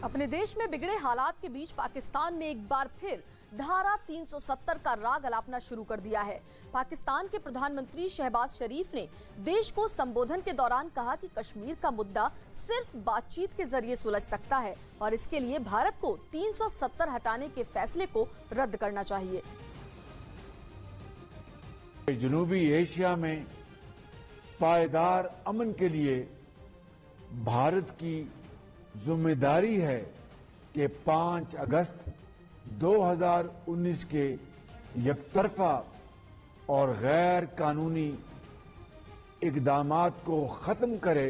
अपने देश में बिगड़े हालात के बीच पाकिस्तान में एक बार फिर धारा 370 का राग अलापना शुरू कर दिया है। पाकिस्तान के प्रधानमंत्री शहबाज शरीफ ने देश को संबोधन के दौरान कहा कि कश्मीर का मुद्दा सिर्फ बातचीत के जरिए सुलझ सकता है और इसके लिए भारत को 370 हटाने के फैसले को रद्द करना चाहिए। जनूबी एशिया में पायदार अमन के लिए भारत की जिम्मेदारी है कि 5 अगस्त 2019 के एकतरफा और गैर कानूनी इकदामात को खत्म करे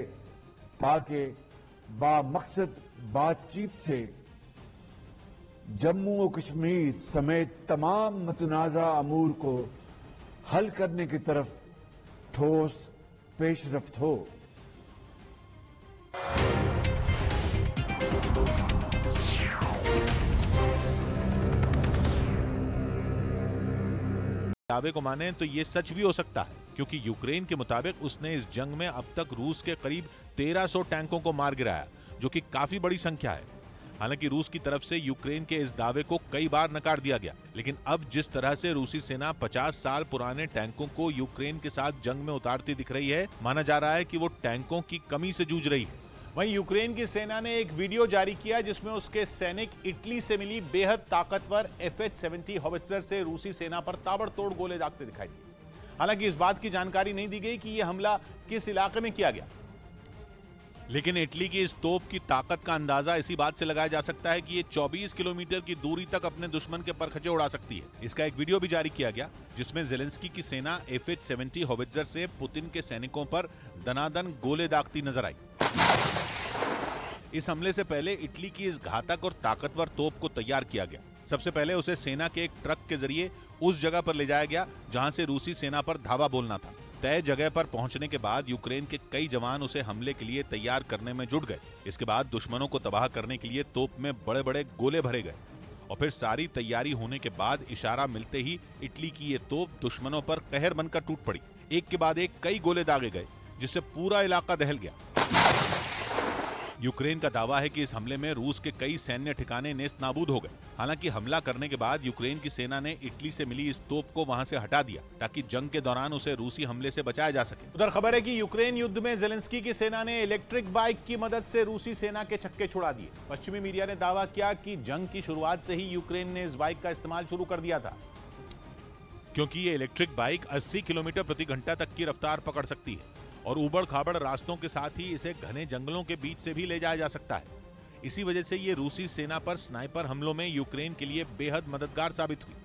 ताकि बामकसद बातचीत से जम्मू और कश्मीर समेत तमाम मतनाज़ा अमूर को हल करने की तरफ ठोस पेशरफ्त हो। दावे को माने तो ये सच भी हो सकता है, क्योंकि यूक्रेन के मुताबिक उसने इस जंग में अब तक रूस के करीब 1300 टैंकों को मार गिराया, जो कि काफी बड़ी संख्या है। हालांकि रूस की तरफ से यूक्रेन के इस दावे को कई बार नकार दिया गया, लेकिन अब जिस तरह से रूसी सेना 50 साल पुराने टैंकों को यूक्रेन के साथ जंग में उतारती दिख रही है, माना जा रहा है कि वो टैंकों की कमी से जूझ रही है। वहीं यूक्रेन की सेना ने एक वीडियो जारी किया जिसमें उसके सैनिक इटली से मिली बेहद ताकतवर FH-70 हॉवित्जर से रूसी सेना पर ताबड़तोड़ गोले दागते दिखाई दिए। हालांकि इस बात की जानकारी नहीं दी गई कि यह हमला किस इलाके में किया गया, लेकिन इटली की इस तोप की ताकत का अंदाजा इसी बात से लगाया जा सकता है कि ये 24 किलोमीटर की दूरी तक अपने दुश्मन के परखचे उड़ा सकती है। इसका एक वीडियो भी जारी किया गया जिसमें जेलेंस्की की सेना FH-70 हॉवित्जर से पुतिन के सैनिकों पर दनादन गोले दागती नजर आई। इस हमले से पहले इटली की इस घातक और ताकतवर तोप को तैयार किया गया। सबसे पहले उसे सेना के एक ट्रक के जरिए उस जगह पर ले जाया गया जहां से रूसी सेना पर धावा बोलना था। तय जगह पर पहुंचने के बाद यूक्रेन के कई जवान उसे हमले के लिए तैयार करने में जुट गए। इसके बाद दुश्मनों को तबाह करने के लिए तोप में बड़े बड़े गोले भरे गए और फिर सारी तैयारी होने के बाद इशारा मिलते ही इटली की ये तोप दुश्मनों पर कहर बनकर टूट पड़ी। एक के बाद एक कई गोले दागे गए जिससे पूरा इलाका दहल गया। यूक्रेन का दावा है कि इस हमले में रूस के कई सैन्य ठिकाने नेस्त नाबूद हो गए। हालांकि हमला करने के बाद यूक्रेन की सेना ने इटली से मिली इस तोप को वहां से हटा दिया ताकि जंग के दौरान उसे रूसी हमले से बचाया जा सके। उधर खबर है कि यूक्रेन युद्ध में जेलेंस्की की सेना ने इलेक्ट्रिक बाइक की मदद से रूसी सेना के छक्के छुड़ा दिए। पश्चिमी मीडिया ने दावा किया कि जंग की शुरुआत से ही यूक्रेन ने इस बाइक का इस्तेमाल शुरू कर दिया था, क्योंकि ये इलेक्ट्रिक बाइक 80 किलोमीटर प्रति घंटा तक की रफ्तार पकड़ सकती है और उबड़ खाबड़ रास्तों के साथ ही इसे घने जंगलों के बीच से भी ले जाया जा सकता है। इसी वजह से ये रूसी सेना पर स्नाइपर हमलों में यूक्रेन के लिए बेहद मददगार साबित हुई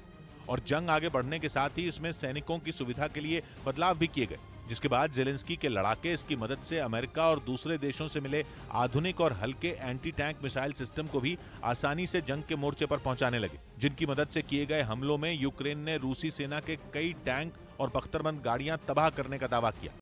और जंग आगे बढ़ने के साथ ही इसमें सैनिकों की सुविधा के लिए बदलाव भी किए गए, जिसके बाद जेलेंस्की के लड़ाके इसकी मदद से अमेरिका और दूसरे देशों से मिले आधुनिक और हल्के एंटी टैंक मिसाइल सिस्टम को भी आसानी से जंग के मोर्चे पर पहुंचाने लगे, जिनकी मदद से किए गए हमलों में यूक्रेन ने रूसी सेना के कई टैंक और बख्तरबंद गाड़ियां तबाह करने का दावा किया।